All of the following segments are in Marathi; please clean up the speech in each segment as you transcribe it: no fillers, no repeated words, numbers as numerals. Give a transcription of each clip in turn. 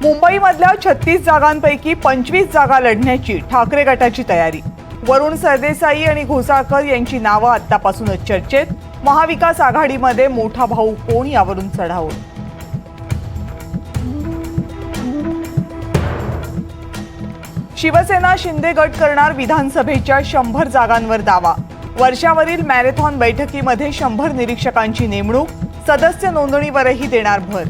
मुंबईमधल्या 36 जागांपैकी 25 जागा लढण्याची ठाकरे गटाची तयारी। वरुण सरदेसाई आणि घोसाळकर यांची नावं आतापासूनच चर्चेत। महाविकास आघाडीमध्ये मोठा भाऊ कोण यावरून चढाओढ। शिवसेना शिंदे गट करणार विधानसभेच्या 100 जागांवर दावा। वर्षावरील मॅरेथॉन बैठकीमध्ये 100 निरीक्षकांची नेमणूक। सदस्य नोंदणीवरही देणार भर।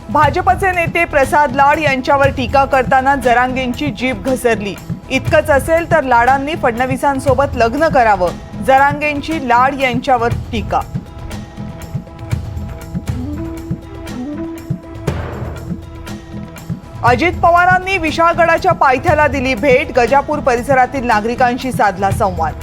भाजपचे नेते प्रसाद लाड यांच्यावर टीका करताना जरांगेंची जीभ घसरली। इतकंच असेल तर लाडांनी फडणवीसांसोबत लग्न करावं, जरांगेंची लाड यांच्यावर टीका। अजित पवारांनी विशाळगडाच्या पायथ्याला दिली भेट। गजापूर परिसरातील नागरिकांशी साधला संवाद।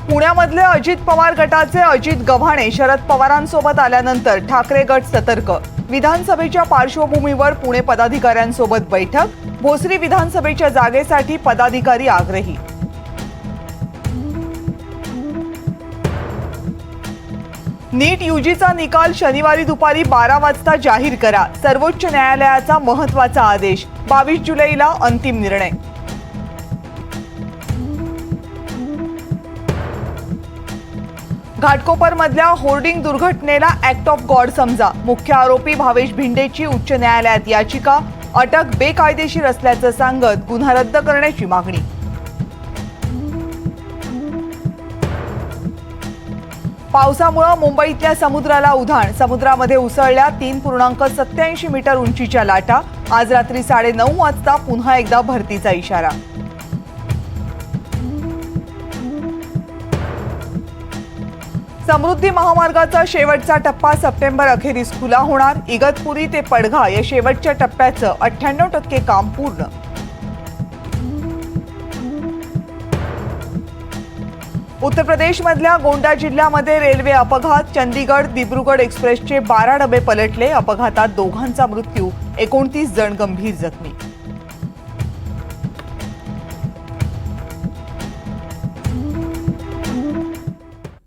पुण्यामधले अजित पवार गटाचे अजित गव्हाणे शरद पवारांसोबत आल्यानंतर ठाकरे गट सतर्क। विधानसभेच्या पार्श्वभूमीवर पुणे पदाधिकाऱ्यांसोबत बैठक। भोसरी विधानसभेच्या जागेसाठी पदाधिकारी आग्रही। नीट यूजीचा निकाल शनिवारी दुपारी 12 वाजता जाहीर करा। सर्वोच्च न्यायालयाचा महत्त्वाचा आदेश। 22 जुलैला अंतिम निर्णय। घाटकोपरमधल्या होर्डिंग दुर्घटनेला ऍक्ट ऑफ गॉड समजा। मुख्य आरोपी भावेश भिंडेची उच्च न्यायालयात याचिका। अटक बेकायदेशीर असल्याचं सांगत गुन्हा रद्द करण्याची मागणी। पावसामुळे मुंबईतल्या समुद्राला उधाण। समुद्रामध्ये उसळल्या 3.87 मीटर उंचीच्या लाटा। आज रात्री 9:30 वाजता पुन्हा एकदा भरतीचा इशारा। समृद्धी महामार्गाचा शेवटचा टप्पा सप्टेंबर अखेरीस खुला होणार। इगतपुरी ते पडघा या शेवटच्या टप्प्याचं 98% काम पूर्ण। उत्तर प्रदेशमधल्या गोंडा जिल्ह्यामध्ये रेल्वे अपघात। चंदीगड दिब्रुगड एक्सप्रेसचे 12 डबे पलटले। अपघातात दोघांचा मृत्यू, 29 जण गंभीर जखमी।